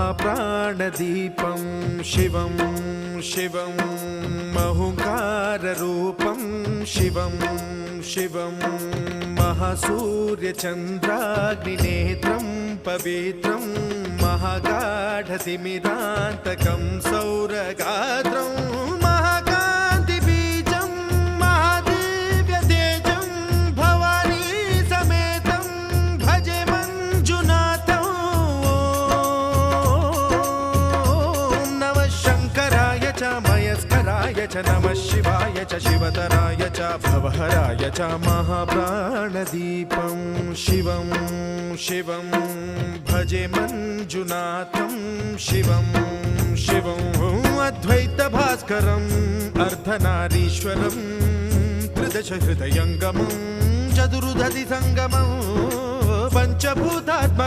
महाप्राणदीपं शिवं शिवं महुकाररूपं शिवं शिवं महासूर्यचन्द्राग्निनेत्रं पवित्रं महागाढतिमिरान्तकं सौरगात्रं महाकान्तिबीजं महादिव्यतेजं भवानी समेतं भजे मञ्जुनाथं। ॐ नमः शङ्कराय च मयस्कराय च नमः शिवाय च शिवतराय च भवहराय च महाप्राणदीपं शिवं शिवं भजे मञ्जुनाथं शिवं शिवं अद्वैतभास्करम् अर्धनारीश्वरं त्रिदशहृदयङ्गमं चतुर्दधिसङ्गमं पञ्चभूतात्मकम्